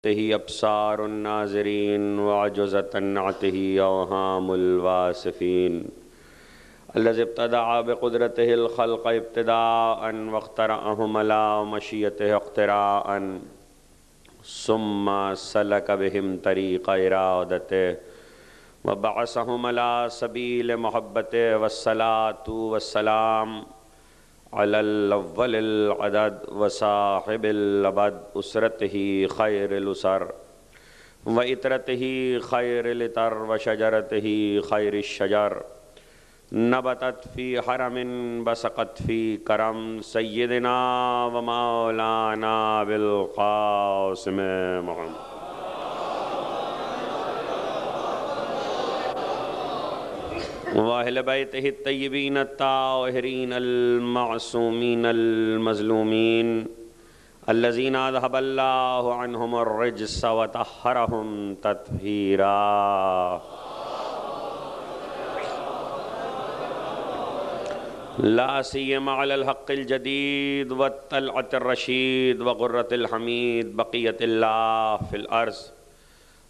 تہی ابصار الناظرین وعجزت نعته اوہام الواصفین الذي ابتدع بقدرته الخلق ابتداء واخترعهم على مشیته اختراعا ثم سلك بهم طریق ارادته وبعثهم على سبیل محبته والصلاة والسلام علی الاول العدد وصاحب الابد اسرته خیر الاسر وعطرته خیر العطر وشجرته خیر الشجر نبتت فی حرم بسقت فی کرم سیدنا ومولانا بالقاسم محمد واہل بیتہ الطیبین الطاہرین المعصومین المظلومین الذین اذھب اللہ عنہم الرجس وطہرہم تطہیرا لا سیما علی الحق الجدید والطلعۃ الرشید وغرۃ الحمید بقیت اللہ فی الارض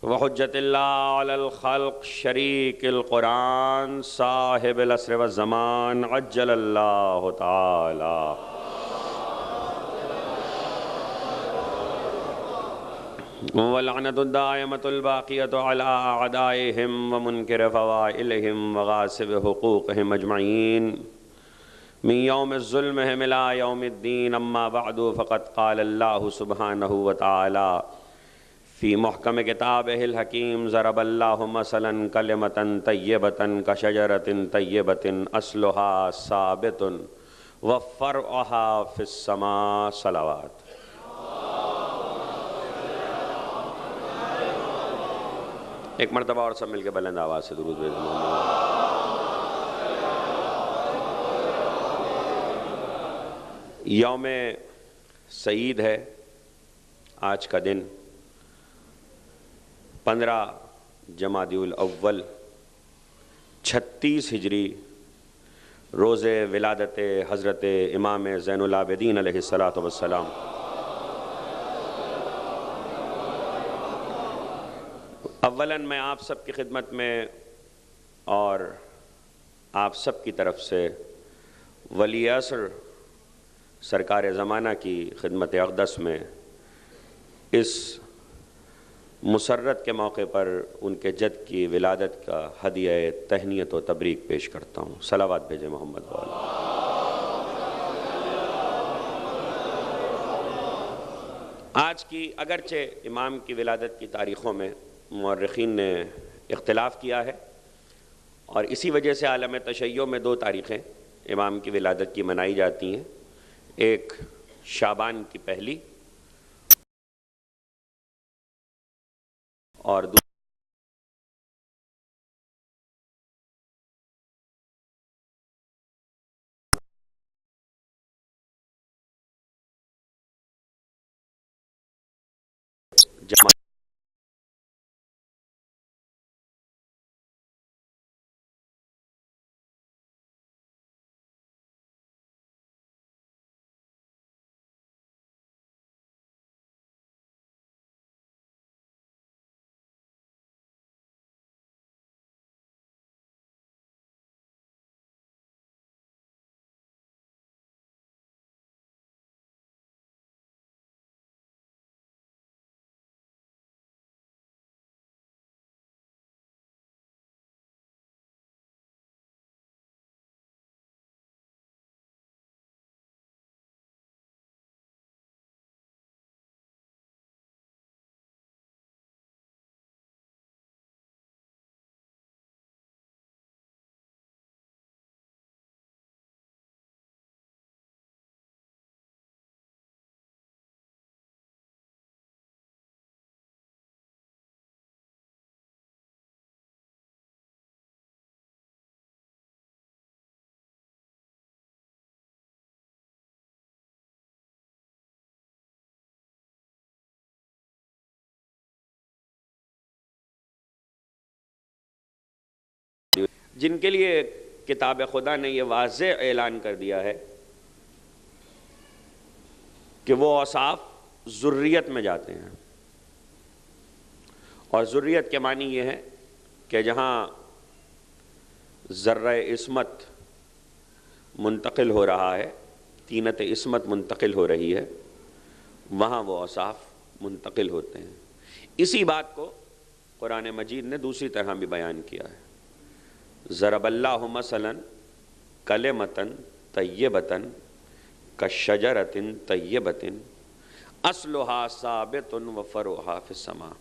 وحجت اللہ علی الخلق شریک القرآن صاحب العصر والزمان عجل اللہ تعالی واللعنۃ الدائمۃ الباقیۃ علی اعدائہم ومنکر فوائلہم وغاصب حقوقہم اجمعین من یوم الظلمہم الی یوم الدین اما بعد فقد قال اللہ سبحانہ وتعالی فی محکم کتابہ الحکیم ضرب اللہ مثلا کلمۃ طیبۃ کشجرۃ طیبۃ اصلها ثابت وفرعها فی السماء صلوات ایک مرتبہ اور سب مل کے بلند آواز سے درود بھیجیں یوم سعید ہے آج کا دن 15 جمادی الاول 36 ہجری روز ولادت حضرت امام زین العابدین علیہ السلام اولاً میں آپ سب کی خدمت میں اور آپ سب کی طرف سے ولی عصر سرکار زمانہ کی خدمت اقدس میں اس مسرت کے موقع پر ان کے جد کی ولادت کا ہدیہ تہنیت و تبریک پیش کرتا ہوں صلوات بھیجیں محمد والا آج کی اگرچہ امام کی ولادت کی تاریخوں میں مورخین نے اختلاف کیا ہے اور اسی وجہ سے عالم تشیع میں 2 تاریخیں امام کی ولادت کی منائی جاتی ہیں ایک شعبان کی پہلی اور جمع جن کے لیے کتاب خدا نے یہ واضح اعلان کر دیا ہے کہ وہ اوصاف ذریت میں جاتے ہیں. اور ذریت کے معنی یہ ہے کہ جہاں ذرہ عصمت منتقل ہو رہا ہے، طینت عصمت منتقل ہو رہی ہے، وہاں وہ اوصاف منتقل ہوتے ہیں۔ اسی بات کو قرآن مجید نے دوسری طرح بھی بیان کیا ہے۔ ضرب اللہ مثلا کلمۃ طیبۃ کشجرۃ طیبۃ اصلها ثابت وفرعها فی السماء۔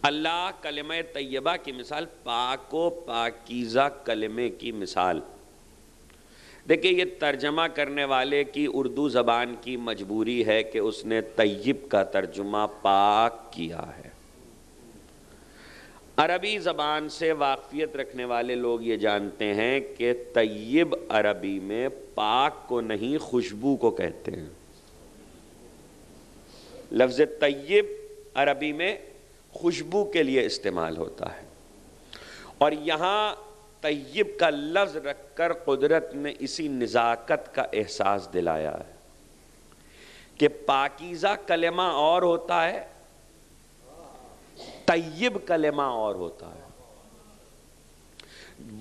اللہ کلمہ طیبہ کی مثال، پاک و پاکیزہ کلمے کی مثال۔ دیکھیں یہ ترجمہ کرنے والے کی اردو زبان کی مجبوری ہے کہ اس نے طیب کا ترجمہ پاک کیا ہے۔ عربی زبان سے واقفیت رکھنے والے لوگ یہ جانتے ہیں کہ طیب عربی میں پاک کو نہیں، خوشبو کو کہتے ہیں۔ لفظ طیب عربی میں خوشبو کے لیے استعمال ہوتا ہے، اور یہاں طیب کا لفظ رکھ کر قدرت نے اسی نزاکت کا احساس دلایا ہے کہ پاکیزہ کلمہ اور ہوتا ہے، طیب کلمہ اور ہوتا ہے۔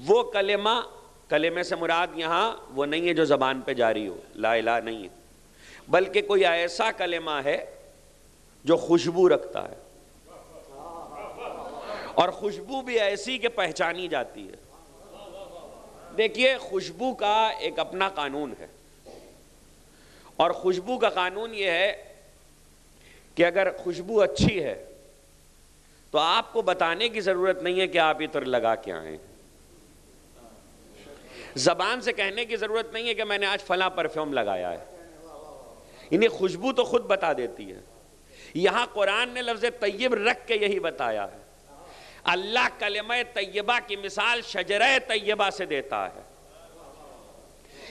وہ کلمے سے مراد یہاں وہ نہیں ہے جو زبان پہ جاری ہو، لا الہ نہیں ہے، بلکہ کوئی ایسا کلمہ ہے جو خوشبو رکھتا ہے، اور خوشبو بھی ایسی کہ پہچانی جاتی ہے۔ دیکھیے خوشبو کا ایک اپنا قانون ہے، اور خوشبو کا قانون یہ ہے کہ اگر خوشبو اچھی ہے تو آپ کو بتانے کی ضرورت نہیں ہے کہ آپ عطر لگا کے آئیں، زبان سے کہنے کی ضرورت نہیں ہے کہ میں نے آج فلاں پرفیوم لگایا ہے، یعنی خوشبو تو خود بتا دیتی ہے۔ یہاں قرآن نے لفظ طیب رکھ کے یہی بتایا ہے۔ اللہ کلمہ طیبہ کی مثال شجرہ طیبہ سے دیتا ہے،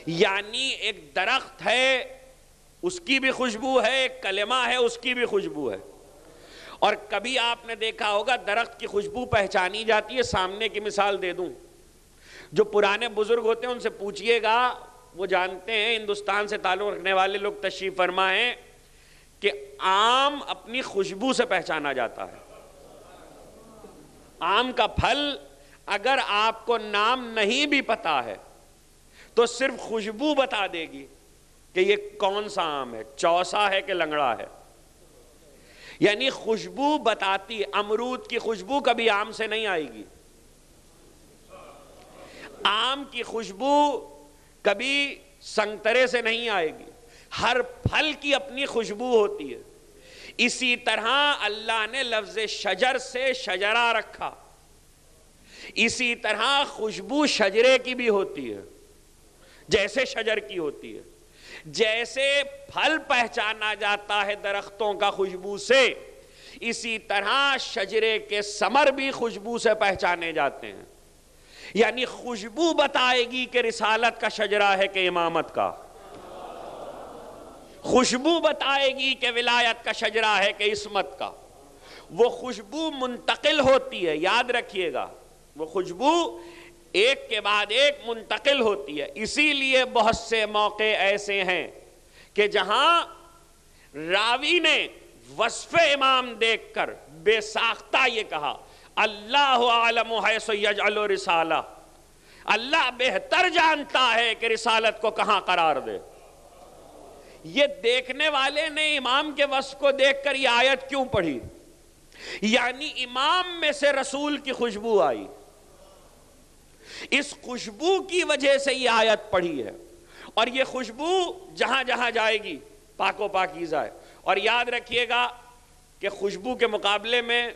یعنی ایک درخت ہے اس کی بھی خوشبو ہے، ایک کلمہ ہے اس کی بھی خوشبو ہے۔ اور کبھی آپ نے دیکھا ہوگا درخت کی خوشبو پہچانی جاتی ہے۔ سامنے کی مثال دے دوں، جو پرانے بزرگ ہوتے ہیں ان سے پوچھئے گا، وہ جانتے ہیں، ہندوستان سے تعلق رکھنے والے لوگ تشریف فرما ہیں، کہ آم اپنی خوشبو سے پہچانا جاتا ہے۔ آم کا پھل اگر آپ کو نام نہیں بھی پتا ہے تو صرف خوشبو بتا دے گی کہ یہ کون سا آم ہے، چوسا ہے کہ لنگڑا ہے، یعنی خوشبو بتاتی۔ امرود کی خوشبو کبھی آم سے نہیں آئے گی، آم کی خوشبو کبھی سنگترے سے نہیں آئے گی، ہر پھل کی اپنی خوشبو ہوتی ہے۔ اسی طرح اللہ نے لفظ شجر سے شجرہ رکھا، اسی طرح خوشبو شجرے کی بھی ہوتی ہے، جیسے شجر کی ہوتی ہے۔ جیسے پھل پہچانا جاتا ہے درختوں کا خوشبو سے، اسی طرح شجرے کے ثمر بھی خوشبو سے پہچانے جاتے ہیں۔ یعنی خوشبو بتائے گی کہ رسالت کا شجرہ ہے کہ امامت کا، خوشبو بتائے گی کہ ولایت کا شجرہ ہے کہ عصمت کا۔ وہ خوشبو منتقل ہوتی ہے، یاد رکھیے گا، وہ خوشبو ایک کے بعد ایک منتقل ہوتی ہے۔ اسی لیے بہت سے موقع ایسے ہیں کہ جہاں راوی نے وصف امام دیکھ کر بے ساختہ یہ کہا، اللہ عالم حیث یجعل رسالہ، اللہ بہتر جانتا ہے کہ رسالت کو کہاں قرار دے۔ یہ دیکھنے والے نے امام کے وصف کو دیکھ کر یہ آیت کیوں پڑھی؟ یعنی امام میں سے رسول کی خوشبو آئی، اس خوشبو کی وجہ سے یہ آیت پڑھی ہے، اور یہ خوشبو جہاں جہاں جائے گی پاک و پاکیزہ ہے۔ اور یاد رکھیے گا کہ خوشبو کے مقابلے میں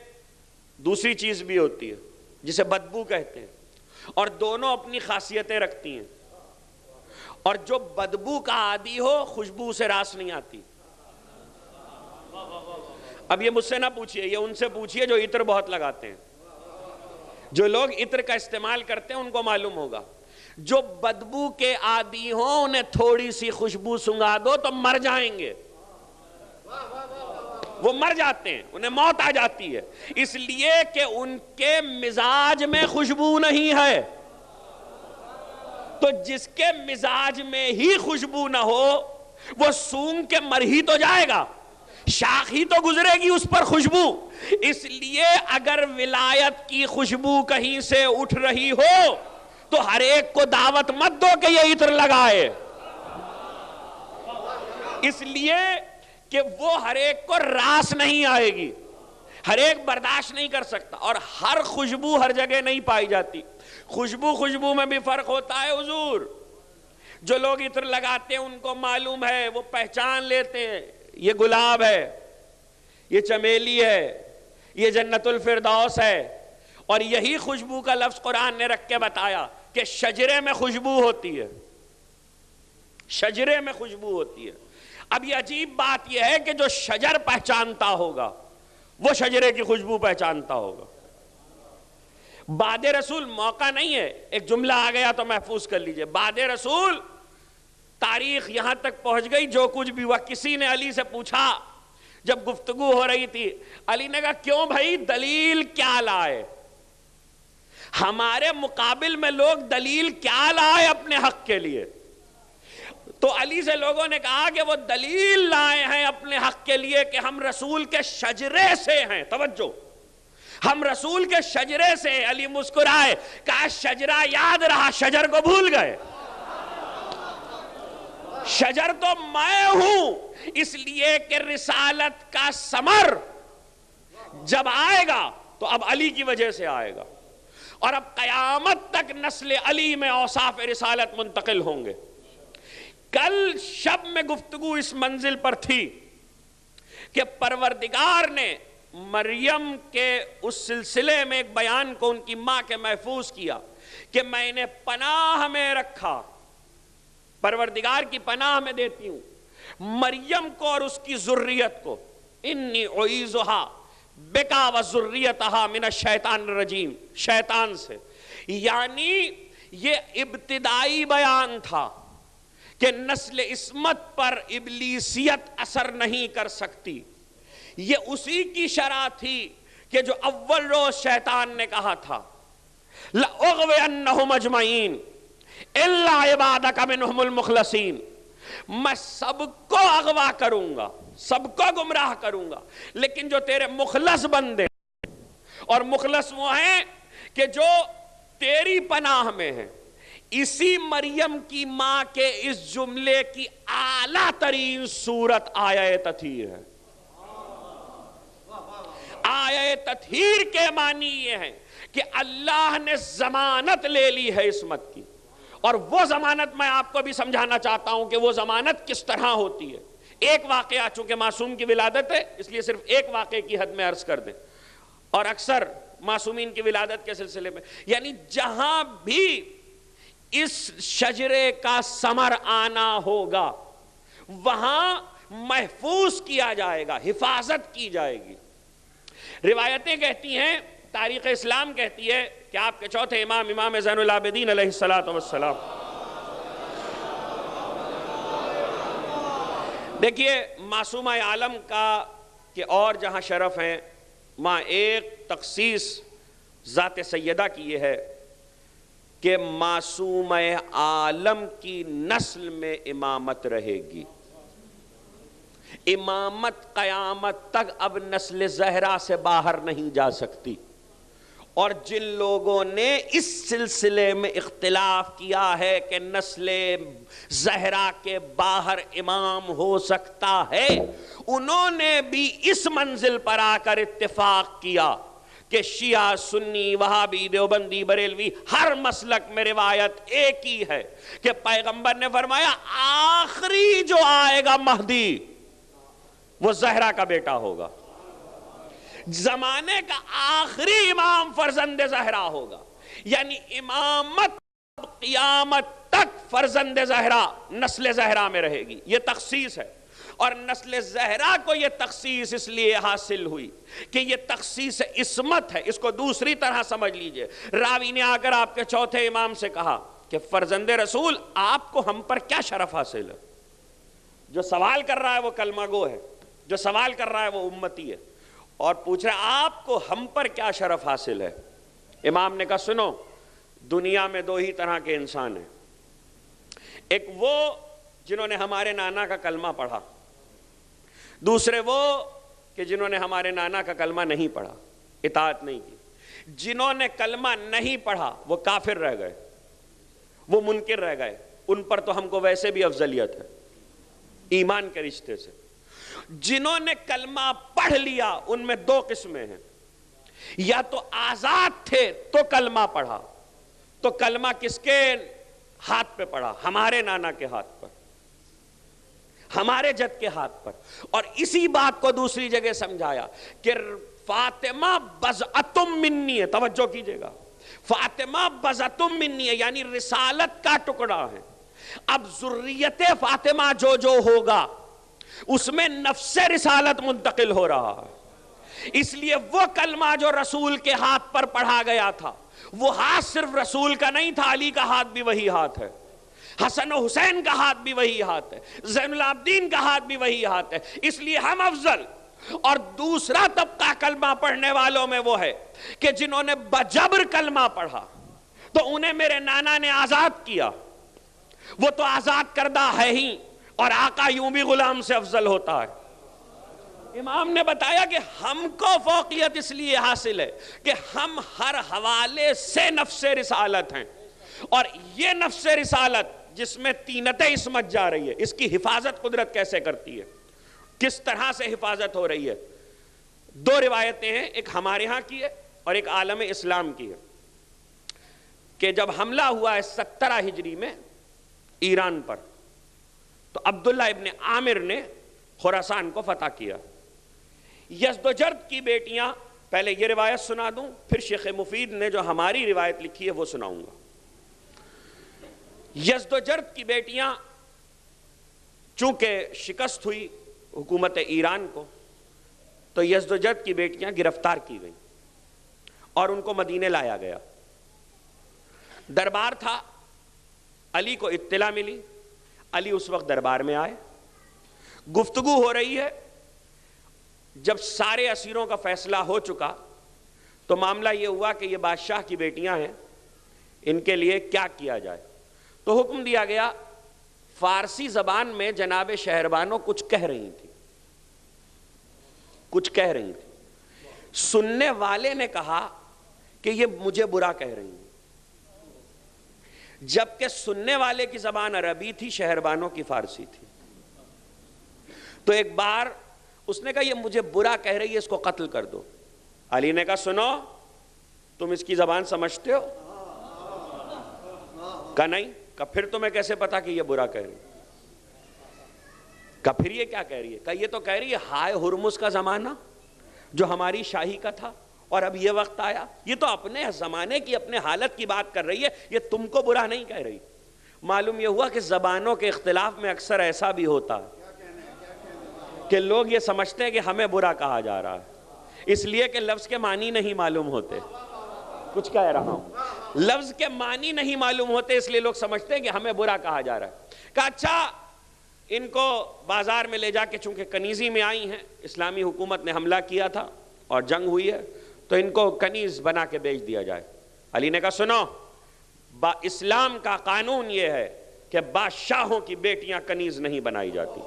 دوسری چیز بھی ہوتی ہے جسے بدبو کہتے ہیں، اور دونوں اپنی خاصیتیں رکھتی ہیں، اور جو بدبو کا عادی ہو خوشبو سے راس نہیں آتی۔ اب یہ مجھ سے نہ پوچھئے، یہ ان سے پوچھئے جو عطر بہت لگاتے ہیں۔ جو لوگ عطر کا استعمال کرتے ہیں ان کو معلوم ہوگا، جو بدبو کے عادی ہوں انہیں تھوڑی سی خوشبو سنگا دو تو مر جائیں گے، وہ مر جاتے ہیں، انہیں موت آ جاتی ہے، اس لیے کہ ان کے مزاج میں خوشبو نہیں ہے۔ تو جس کے مزاج میں ہی خوشبو نہ ہو وہ سونگ کے مر ہی تو جائے گا۔ شاخ ہی تو گزرے گی اس پر خوشبو. اس لیے اگر ولایت کی خوشبو کہیں سے اٹھ رہی ہو تو ہر ایک کو دعوت مت دو کہ یہ عطر لگائے، اس لیے کہ وہ ہر ایک کو راس نہیں آئے گی، ہر ایک برداشت نہیں کر سکتا، اور ہر خوشبو ہر جگہ نہیں پائی جاتی. خوشبو میں بھی فرق ہوتا ہے حضور. جو لوگ عطر لگاتے ہیں ان کو معلوم ہے، وہ پہچان لیتے ہیں یہ گلاب ہے، یہ چمیلی ہے، یہ جنت الفردوس ہے. اور یہی خوشبو کا لفظ قرآن نے رکھ کے بتایا کہ شجرے میں خوشبو ہوتی ہے، شجرے میں خوشبو ہوتی ہے. اب یہ عجیب بات یہ ہے کہ جو شجر پہچانتا ہوگا وہ شجرے کی خوشبو پہچانتا ہوگا. بعد رسول موقع نہیں ہے، ایک جملہ آ گیا تو محفوظ کر لیجئے. بعد رسول تاریخ یہاں تک پہنچ گئی، جو کچھ بھی ہوا. کسی نے علی سے پوچھا جب گفتگو ہو رہی تھی، علی نے کہا کیوں بھائی دلیل کیا لائے؟ ہمارے مقابل میں لوگ دلیل کیا لائے اپنے حق کے لیے؟ تو علی سے لوگوں نے کہا کہ وہ دلیل لائے ہیں اپنے حق کے لیے کہ ہم رسول کے شجرے سے ہیں. توجہ، ہم رسول کے شجرے سے. علی مسکرائے، کہا شجرہ یاد رہا، شجر کو بھول گئے؟ شجر تو میں ہوں، اس لیے کہ رسالت کا ثمر جب آئے گا تو اب علی کی وجہ سے آئے گا، اور اب قیامت تک نسل علی میں اوصاف رسالت منتقل ہوں گے. کل شب میں گفتگو اس منزل پر تھی کہ پروردگار نے مریم کے اس سلسلے میں ایک بیان کو ان کی ماں کے محفوظ کیا کہ میں نے پناہ میں رکھا، پروردگار کی پناہ میں دیتی ہوں مریم کو اور اس کی ذریت کو. انی اعیذھا بکا وذریتھا من الشیطان الرجیم، شیطان سے. یعنی یہ ابتدائی بیان تھا کہ نسل عصمت پر ابلیسیت اثر نہیں کر سکتی. یہ اسی کی شرح تھی کہ جو اول روز شیطان نے کہا تھا لَأُغْوِيَنَّهُمْ أَجْمَعِينَ إِلَّا عِبَادَكَ مِنْهُمُ الْمُخْلَصِينَ. میں سب کو اغوا کروں گا، سب کو گمراہ کروں گا، لیکن جو تیرے مخلص بندے، اور مخلص وہ ہیں کہ جو تیری پناہ میں ہیں. اسی مریم کی ماں کے اس جملے کی اعلیٰ ترین صورت آیہ تطہیر ہے. آیہ تطہیر کے معنی یہ ہیں کہ اللہ نے ضمانت لے لی ہے عصمت کی، اور وہ ضمانت میں آپ کو بھی سمجھانا چاہتا ہوں کہ وہ ضمانت کس طرح ہوتی ہے. ایک واقعہ، چونکہ معصوم کی ولادت ہے اس لیے صرف ایک واقعے کی حد میں عرض کر دیں، اور اکثر معصومین کی ولادت کے سلسلے میں، یعنی جہاں بھی اس شجرے کا ثمر آنا ہوگا وہاں محفوظ کیا جائے گا، حفاظت کی جائے گی. روایتیں کہتی ہیں، تاریخ اسلام کہتی ہے کہ آپ کے چوتھے امام، امام زین العابدین علیہ السلام، دیکھیے معصومہ عالم کا کہ اور جہاں شرف ہیں وہاں ایک تخصیص ذات سیدہ کی یہ ہے کہ معصومہ عالم کی نسل میں امامت رہے گی. امامت قیامت تک اب نسل زہرا سے باہر نہیں جا سکتی. اور جن لوگوں نے اس سلسلے میں اختلاف کیا ہے کہ نسل زہرا کے باہر امام ہو سکتا ہے، انہوں نے بھی اس منزل پر آ کر اتفاق کیا کہ شیعہ، سنی، وہابی، دیوبندی، بریلوی، ہر مسلک میں روایت ایک ہی ہے کہ پیغمبر نے فرمایا آخری جو آئے گا مہدی وہ زہرا کا بیٹا ہوگا. زمانے کا آخری امام فرزند زہرا ہوگا، یعنی امامت قیامت تک فرزند زہرا، نسل زہرا میں رہے گی. یہ تخصیص ہے، اور نسل زہرا کو یہ تخصیص اس لیے حاصل ہوئی کہ یہ تخصیص عصمت ہے. اس کو دوسری طرح سمجھ لیجئے. راوی نے آ کر آپ کے چوتھے امام سے کہا کہ فرزند رسول آپ کو ہم پر کیا شرف حاصل ہے؟ جو سوال کر رہا ہے وہ کلمہ گو ہے، جو سوال کر رہا ہے وہ امتی ہے، اور پوچھ رہا ہے آپ کو ہم پر کیا شرف حاصل ہے؟ امام نے کہا سنو، دنیا میں دو ہی طرح کے انسان ہیں. ایک وہ جنہوں نے ہمارے نانا کا کلمہ پڑھا، دوسرے وہ کہ جنہوں نے ہمارے نانا کا کلمہ نہیں پڑھا، اطاعت نہیں کی. جنہوں نے کلمہ نہیں پڑھا وہ کافر رہ گئے، وہ منکر رہ گئے، ان پر تو ہم کو ویسے بھی افضلیت ہے ایمان کے رشتے سے. جنہوں نے کلمہ پڑھ لیا ان میں دو قسمیں ہیں، یا تو آزاد تھے تو کلمہ پڑھا. تو کلمہ کس کے ہاتھ پہ پڑھا؟ ہمارے نانا کے ہاتھ پر، ہمارے جد کے ہاتھ پر. اور اسی بات کو دوسری جگہ سمجھایا کہ فاطمہ بضعتم منی ہے. توجہ کیجئے گا، فاطمہ بضعتم منی ہے یعنی رسالت کا ٹکڑا ہے. اب ذریت فاطمہ جو جو ہوگا اس میں نفس رسالت منتقل ہو رہا ہے. اس لیے وہ کلمہ جو رسول کے ہاتھ پر پڑھا گیا تھا وہ ہاتھ صرف رسول کا نہیں تھا، علی کا ہاتھ بھی وہی ہاتھ ہے، حسن و حسین کا ہاتھ بھی وہی ہاتھ ہے، زین العابدین کا ہاتھ بھی وہی ہاتھ ہے. اس لیے ہم افضل. اور دوسرا طبقہ کلمہ پڑھنے والوں میں وہ ہے کہ جنہوں نے بجبر کلمہ پڑھا تو انہیں میرے نانا نے آزاد کیا، وہ تو آزاد کردہ ہے ہی، اور آقا یوں بھی غلام سے افضل ہوتا ہے. امام نے بتایا کہ ہم کو فوقیت اس لیے حاصل ہے کہ ہم ہر حوالے سے نفس رسالت ہیں، اور یہ نفس رسالت جس میں تینت عصمت جا رہی ہے، اس کی حفاظت قدرت کیسے کرتی ہے، کس طرح سے حفاظت ہو رہی ہے. دو روایتیں ہیں، ایک ہمارے ہاں کی ہے اور ایک عالم اسلام کی ہے، کہ جب حملہ ہوا ہے 17 ہجری میں ایران پر تو عبداللہ ابن عامر نے خراسان کو فتح کیا. یزدجرد کی بیٹیاں، پہلے یہ روایت سنا دوں پھر شیخ مفید نے جو ہماری روایت لکھی ہے وہ سناؤں گا. یزدجرد کی بیٹیاں چونکہ شکست ہوئی حکومت ایران کو تو یزدجرد کی بیٹیاں گرفتار کی گئیں اور ان کو مدینے لایا گیا. دربار تھا، علی کو اطلاع ملی، علی اس وقت دربار میں آئے، گفتگو ہو رہی ہے. جب سارے اسیروں کا فیصلہ ہو چکا تو معاملہ یہ ہوا کہ یہ بادشاہ کی بیٹیاں ہیں، ان کے لیے کیا کیا جائے. تو حکم دیا گیا، فارسی زبان میں جناب شہربانو کچھ کہہ رہی تھی، سننے والے نے کہا کہ یہ مجھے برا کہہ رہی ہیں، جبکہ سننے والے کی زبان عربی تھی، شہربانوں کی فارسی تھی. تو ایک بار اس نے کہا یہ مجھے برا کہہ رہی ہے، اس کو قتل کر دو. علی نے کہا سنو، تم اس کی زبان سمجھتے ہو؟ کہا نہیں. کہا پھر تمہیں کیسے پتا کہ یہ برا کہہ رہی ہے؟ کہا پھر یہ کیا کہہ رہی ہے؟ کہا یہ تو کہہ رہی ہے ہائے ہرمز کا زمانہ جو ہماری شاہی کا تھا اور اب یہ وقت آیا. یہ تو اپنے زمانے کی، اپنے حالت کی بات کر رہی ہے، یہ تم کو برا نہیں کہہ رہی. معلوم یہ ہوا کہ زبانوں کے اختلاف میں اکثر ایسا بھی ہوتا ہے کہ لوگ یہ سمجھتے ہیں کہ ہمیں برا کہا جا رہا ہے، اس لیے کہ لفظ کے معنی نہیں معلوم ہوتے. کچھ کہہ رہا ہوں، لفظ کے معنی نہیں معلوم ہوتے اس لیے لوگ سمجھتے ہیں کہ ہمیں برا کہا جا رہا ہے. کہا اچھا ان کو بازار میں لے جا کے، چونکہ کنیزی میں آئی ہیں، اسلامی حکومت نے حملہ کیا تھا اور جنگ ہوئی ہے، تو ان کو کنیز بنا کے بیچ دیا جائے. علی نے کہا سنو، اسلام کا قانون یہ ہے کہ بادشاہوں کی بیٹیاں کنیز نہیں بنائی جاتی.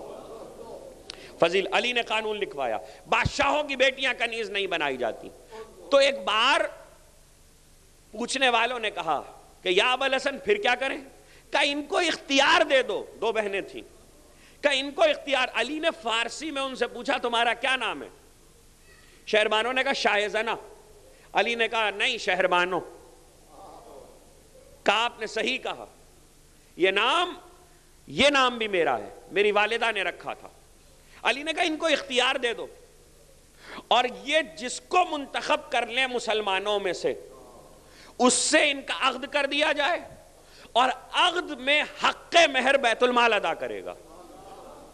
فضیل علی نے قانون لکھوایا، بادشاہوں کی بیٹیاں کنیز نہیں بنائی جاتی. تو ایک بار پوچھنے والوں نے کہا کہ یا ابا الحسن پھر کیا کریں؟ کہا ان کو اختیار دے دو. دو بہنیں تھیں، کہا ان کو اختیار. علی نے فارسی میں ان سے پوچھا تمہارا کیا نام ہے؟ شہربانوں نے کہا شاہزنہ. علی نے کہا نہیں شہربانوں. کہا آپ نے صحیح کہا، یہ نام بھی میرا ہے، میری والدہ نے رکھا تھا. علی نے کہا ان کو اختیار دے دو، اور یہ جس کو منتخب کر لیں مسلمانوں میں سے اس سے ان کا عقد کر دیا جائے، اور عقد میں حق مہر بیت المال ادا کرے گا.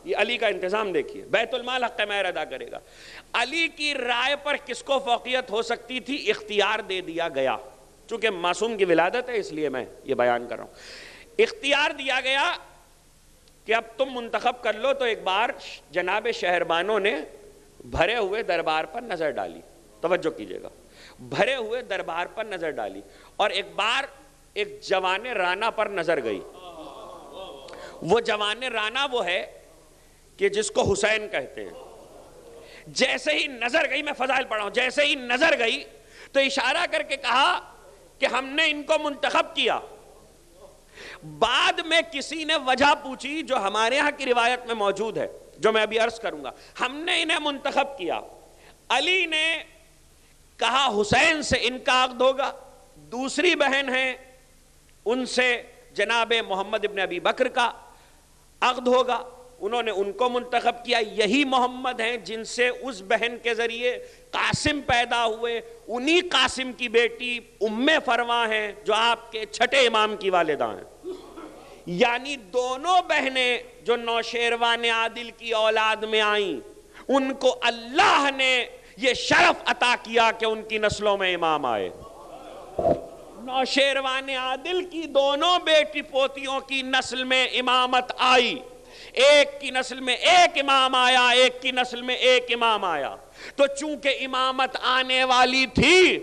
یہ علی کا انتظام دیکھیے، بیت المال حق مہر ادا کرے گا. علی کی رائے پر کس کو فوقیت ہو سکتی تھی؟ اختیار دے دیا گیا. چونکہ معصوم کی ولادت ہے اس لیے میں یہ بیان کر رہا ہوں. اختیار دیا گیا کہ اب تم منتخب کر لو. تو ایک بار جناب شہربانوں نے بھرے ہوئے دربار پر نظر ڈالی. توجہ کیجئے گا، بھرے ہوئے دربار پر نظر ڈالی، اور ایک بار ایک جوان رانا پر نظر گئی. وہ جوان رانا وہ ہے کہ جس کو حسین کہتے ہیں. جیسے ہی نظر گئی، میں فضائل پڑھا ہوں، جیسے ہی نظر گئی تو اشارہ کر کے کہا کہ ہم نے ان کو منتخب کیا۔ بعد میں کسی نے وجہ پوچھی جو ہمارے ہاں کی روایت میں موجود ہے، جو میں ابھی عرض کروں گا، ہم نے انہیں منتخب کیا۔ علی نے کہا حسین سے ان کا عقد ہوگا، دوسری بہن ہیں ان سے جناب محمد ابن ابی بکر کا عقد ہوگا، انہوں نے ان کو منتخب کیا۔ یہی محمد ہیں جن سے اس بہن کے ذریعے قاسم پیدا ہوئے، انہی قاسم کی بیٹی ام فروا ہیں جو آپ کے چھٹے امام کی والدہ ہیں۔ یعنی دونوں بہنیں جو نوشیروان عادل کی اولاد میں آئیں، ان کو اللہ نے یہ شرف عطا کیا کہ ان کی نسلوں میں امام آئے۔ نوشیروان عادل کی دونوں بیٹی پوتیوں کی نسل میں امامت آئی، ایک کی نسل میں ایک امام آیا، ایک کی نسل میں ایک امام آیا۔ تو چونکہ امامت آنے والی تھی،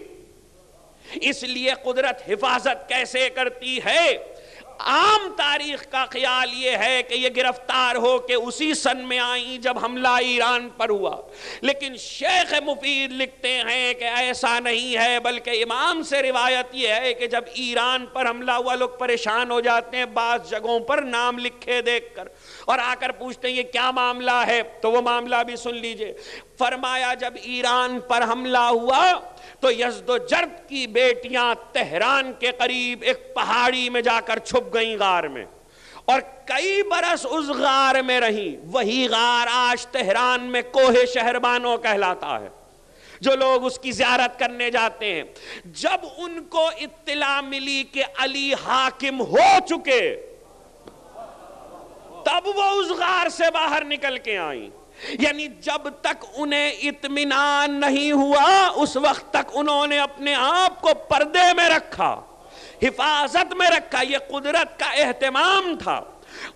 اس لیے قدرت حفاظت کیسے کرتی ہے؟ عام تاریخ کا خیال یہ ہے کہ یہ گرفتار ہو کے اسی سن میں آئیں جب حملہ ایران پر ہوا، لیکن شیخ مفید لکھتے ہیں کہ ایسا نہیں ہے، بلکہ امام سے روایت یہ ہے کہ جب ایران پر حملہ ہوا لوگ پریشان ہو جاتے ہیں بعض جگہوں پر نام لکھے دیکھ کر، اور آ کر پوچھتے ہیں یہ کیا معاملہ ہے، تو وہ معاملہ بھی سن لیجئے۔ فرمایا جب ایران پر حملہ ہوا تو یزدجرد کی بیٹیاں تہران کے قریب ایک پہاڑی میں جا کر چھپ گئیں غار میں، اور کئی برس اس غار میں رہیں۔ وہی غار آج تہران میں کوہ شہربانو کہلاتا ہے، جو لوگ اس کی زیارت کرنے جاتے ہیں۔ جب ان کو اطلاع ملی کہ علی حاکم ہو چکے، تب وہ اس غار سے باہر نکل کے آئیں۔ یعنی جب تک انہیں اطمینان نہیں ہوا اس وقت تک انہوں نے اپنے آپ کو پردے میں رکھا، حفاظت میں رکھا۔ یہ قدرت کا اہتمام تھا۔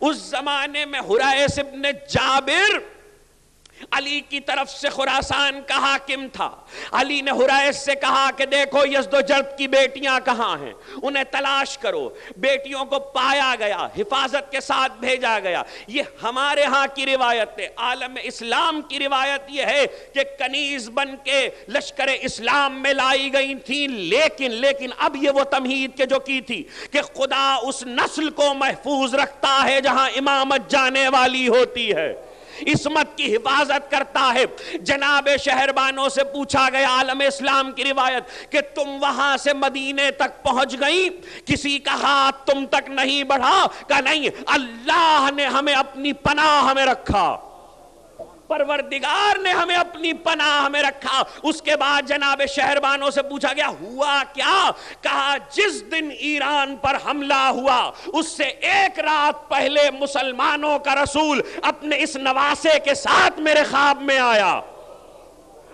اس زمانے میں حرائث ابن جابر علی کی طرف سے خراسان کا حاکم تھا۔ علی نے حرائث سے کہا کہ دیکھو یزدجرد کی بیٹیاں کہاں ہیں، انہیں تلاش کرو۔ بیٹیوں کو پایا گیا، حفاظت کے ساتھ بھیجا گیا۔ یہ ہمارے ہاں کی روایت ہے۔ عالم اسلام کی روایت یہ ہے کہ کنیز بن کے لشکر اسلام میں لائی گئی تھیں، لیکن اب یہ وہ تمہید کے جو کی تھی کہ خدا اس نسل کو محفوظ رکھتا ہے جہاں امامت جانے والی ہوتی ہے، عصمت کی حفاظت کرتا ہے۔ جناب شہربانوں سے پوچھا گیا عالم اسلام کی روایت کہ تم وہاں سے مدینے تک پہنچ گئی، کسی کا ہاتھ تم تک نہیں بڑھا؟ کہا نہیں، اللہ نے ہمیں اپنی پناہ میں رکھا، پروردگار نے ہمیں اپنی پناہ میں رکھا۔ اس کے بعد جناب شہربانوں سے پوچھا گیا ہوا کیا؟ کہا جس دن ایران پر حملہ ہوا اس سے ایک رات پہلے مسلمانوں کا رسول اپنے اس نواسے کے ساتھ میرے خواب میں آیا،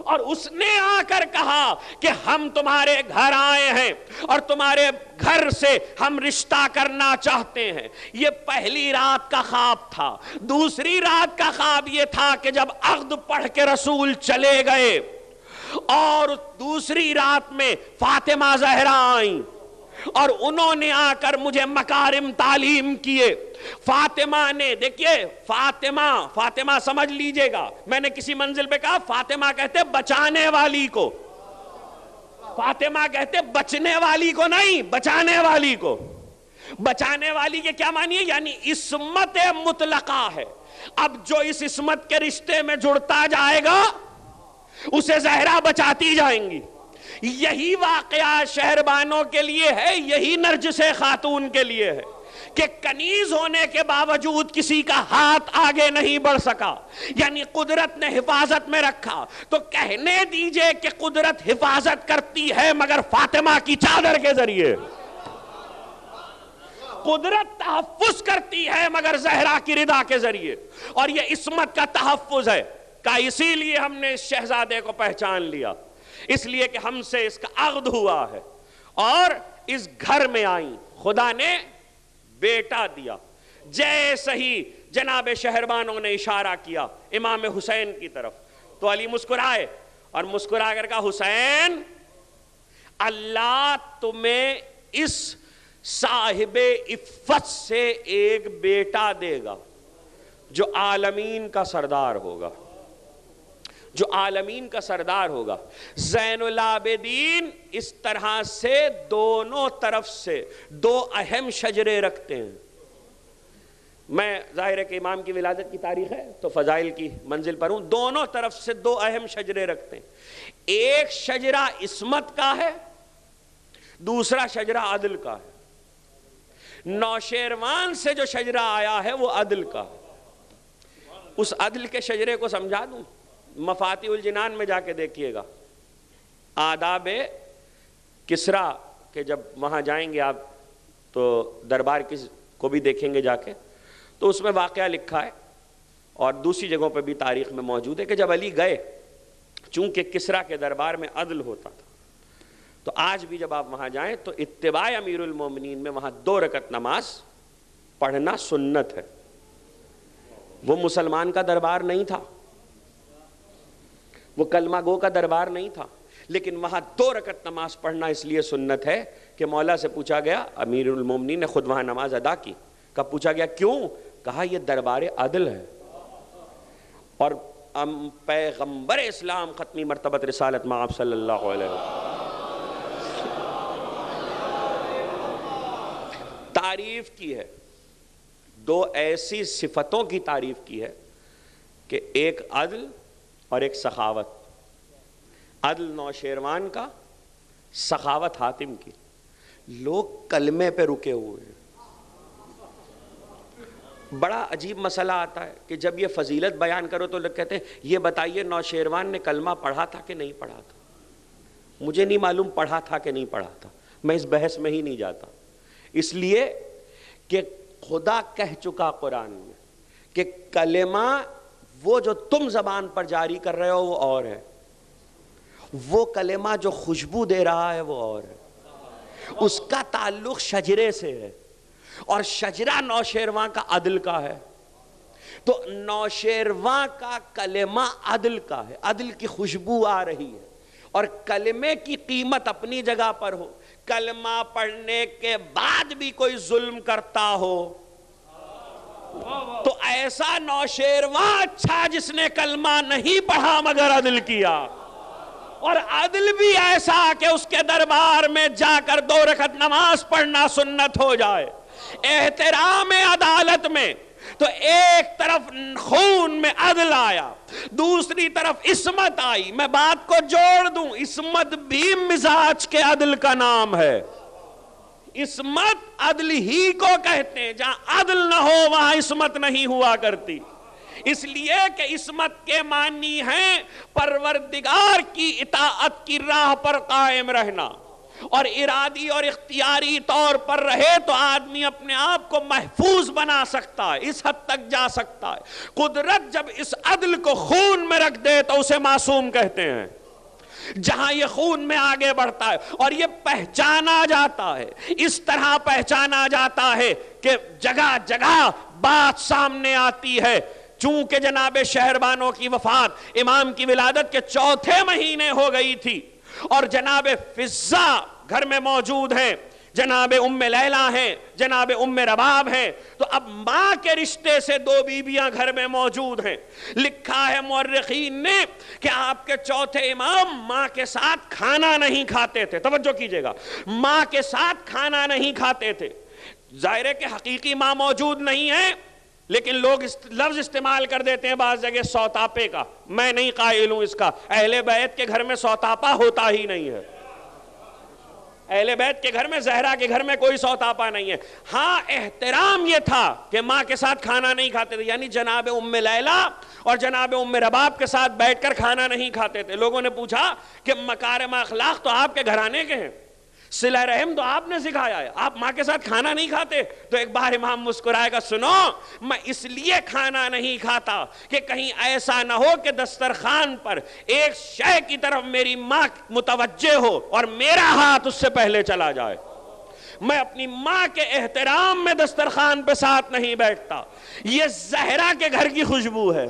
اور اس نے آ کر کہا کہ ہم تمہارے گھر آئے ہیں اور تمہارے گھر سے ہم رشتہ کرنا چاہتے ہیں۔ یہ پہلی رات کا خواب تھا۔ دوسری رات کا خواب یہ تھا کہ جب عقد پڑھ کے رسول چلے گئے اور دوسری رات میں فاطمہ زہرا آئیں اور انہوں نے آ کر مجھے مکارم تعلیم کیے۔ فاطمہ نے، دیکھیے فاطمہ سمجھ لیجئے گا، میں نے کسی منزل پہ کہا فاطمہ کہتے بچانے والی کو، فاطمہ کہتے بچنے والی کو نہیں، بچانے والی کو۔ بچانے والی کے کیا معنی ہے؟ یعنی عصمت مطلقہ ہے۔ اب جو اس عصمت کے رشتے میں جڑتا جائے گا اسے زہرا بچاتی جائیں گی۔ یہی واقعہ شہربانوں کے لیے ہے، یہی نرجس خاتون کے لیے ہے کہ کنیز ہونے کے باوجود کسی کا ہاتھ آگے نہیں بڑھ سکا، یعنی قدرت نے حفاظت میں رکھا۔ تو کہنے دیجئے کہ قدرت حفاظت کرتی ہے مگر فاطمہ کی چادر کے ذریعے، قدرت تحفظ کرتی ہے مگر زہرا کی رضا کے ذریعے، اور یہ عصمت کا تحفظ ہے۔ کہ اسی لیے ہم نے اس شہزادے کو پہچان لیا، اس لیے کہ ہم سے اس کا عقد ہوا ہے اور اس گھر میں آئیں، خدا نے بیٹا دیا۔ جیسے ہی جناب شہربانوں نے اشارہ کیا امام حسین کی طرف تو علی مسکرائے، اور مسکرا کر کہا حسین اللہ تمہیں اس صاحب عفت سے ایک بیٹا دے گا جو عالمین کا سردار ہوگا، جو عالمین کا سردار ہوگا. زین العابدین اس طرح سے دونوں طرف سے دو اہم شجرے رکھتے ہیں. میں ظاہر ہے کہ امام کی ولادت کی تاریخ ہے تو فضائل کی منزل پر ہوں. دونوں طرف سے دو اہم شجرے رکھتے ہیں. ایک شجرہ عصمت کا ہے، دوسرا شجرہ عدل کا ہے. نوشیروان سے جو شجرہ آیا ہے وہ عدل کا ہے. اس عدل کے شجرے کو سمجھا دوں. مفاتیح الجنان میں جا کے دیکھیے گا، آداب کسریٰ کہ جب وہاں جائیں گے آپ تو دربار کو بھی دیکھیں گے جا کے، تو اس میں واقعہ لکھا ہے اور دوسری جگہوں پہ بھی تاریخ میں موجود ہے کہ جب علی گئے، چونکہ کسریٰ کے دربار میں عدل ہوتا تھا، تو آج بھی جب آپ وہاں جائیں تو اتباع امیر المومنین میں وہاں 2 رکعت نماز پڑھنا سنت ہے. وہ مسلمان کا دربار نہیں تھا، وہ کلمہ گو کا دربار نہیں تھا، لیکن وہاں 2 رکعت نماز پڑھنا اس لیے سنت ہے کہ مولا سے پوچھا گیا، امیر المومنین نے خود وہاں نماز ادا کی. کب پوچھا گیا کیوں؟ کہا یہ دربار عدل ہے. اور پیغمبر اسلام ختمی مرتبت رسالت مآب صلی اللہ علیہ وسلم تعریف کی ہے، 2 ایسی صفتوں کی تعریف کی ہے کہ ایک عدل اور ایک سخاوت. عدل نوشیروان کا، سخاوت حاتم کی. لوگ کلمے پہ رکے ہوئے ہیں. بڑا عجیب مسئلہ آتا ہے کہ جب یہ فضیلت بیان کرو تو لوگ کہتے ہیں یہ بتائیے نوشیروان نے کلمہ پڑھا تھا کہ نہیں پڑھا تھا. مجھے نہیں معلوم پڑھا تھا کہ نہیں پڑھا تھا، میں اس بحث میں ہی نہیں جاتا، اس لیے کہ خدا کہہ چکا قرآن میں کہ کلمہ وہ جو تم زبان پر جاری کر رہے ہو وہ اور ہے، وہ کلمہ جو خوشبو دے رہا ہے وہ اور ہے. اس کا تعلق شجرے سے ہے اور شجرہ نوشیرواں کا عدل کا ہے. تو نوشیرواں کا کلمہ عدل کا ہے، عدل کی خوشبو آ رہی ہے. اور کلمے کی قیمت اپنی جگہ پر ہو. کلمہ پڑھنے کے بعد بھی کوئی ظلم کرتا ہو تو ایسا نوشیرواں اچھا جس نے کلمہ نہیں پڑھا مگر عدل کیا. اور عدل بھی ایسا کہ اس کے دربار میں جا کر 2 رکعت نماز پڑھنا سنت ہو جائے. احترام عدالت میں تو ایک طرف خون میں عدل آیا، دوسری طرف عصمت آئی. میں بات کو جوڑ دوں، عصمت بھی مزاج کے عدل کا نام ہے. عصمت عدل ہی کو کہتے ہیں، جہاں عدل نہ ہو وہاں عصمت نہیں ہوا کرتی. اس لیے کہ عصمت کے معنی ہیں پروردگار کی اطاعت کی راہ پر قائم رہنا، اور ارادی اور اختیاری طور پر رہے تو آدمی اپنے آپ کو محفوظ بنا سکتا ہے، اس حد تک جا سکتا ہے. قدرت جب اس عدل کو خون میں رکھ دے تو اسے معصوم کہتے ہیں. جہاں یہ خون میں آگے بڑھتا ہے اور یہ پہچانا جاتا ہے، اس طرح پہچانا جاتا ہے کہ جگہ جگہ بات سامنے آتی ہے. چونکہ جناب شہربانوں کی وفات امام کی ولادت کے 4تھے مہینے ہو گئی تھی اور جناب فضہ گھر میں موجود ہیں، جناب ام لیلہ ہیں، جناب ام رباب ہیں، تو اب ماں کے رشتے سے 2 بیویاں گھر میں موجود ہیں. لکھا ہے مورخین نے کہ آپ کے 4تھے امام ماں کے ساتھ کھانا نہیں کھاتے تھے. توجہ کیجئے گا، ماں کے ساتھ کھانا نہیں کھاتے تھے. ظاہر ہے کہ حقیقی ماں موجود نہیں ہے، لیکن لوگ لفظ استعمال کر دیتے ہیں بعض جگہ سوتاپے کا. میں نہیں قائل ہوں اس کا. اہل بیت کے گھر میں سوتاپا ہوتا ہی نہیں ہے. اہل بیت کے گھر میں، زہرا کے گھر میں کوئی سوتاپا نہیں ہے. ہاں احترام یہ تھا کہ ماں کے ساتھ کھانا نہیں کھاتے تھے، یعنی جناب ام لیلہ اور جناب ام رباب کے ساتھ بیٹھ کر کھانا نہیں کھاتے تھے. لوگوں نے پوچھا کہ مکارم اخلاق تو آپ کے گھرانے کے ہیں، صلہ رحم تو آپ نے سکھایا ہے، آپ ماں کے ساتھ کھانا نہیں کھاتے. تو ایک بار امام مسکرائے گا، سنو میں اس لیے کھانا نہیں کھاتا کہ کہیں ایسا نہ ہو کہ دسترخوان پر ایک شے کی طرف میری ماں متوجہ ہو اور میرا ہاتھ اس سے پہلے چلا جائے. میں اپنی ماں کے احترام میں دسترخوان پہ ساتھ نہیں بیٹھتا. یہ زہرا کے گھر کی خوشبو ہے،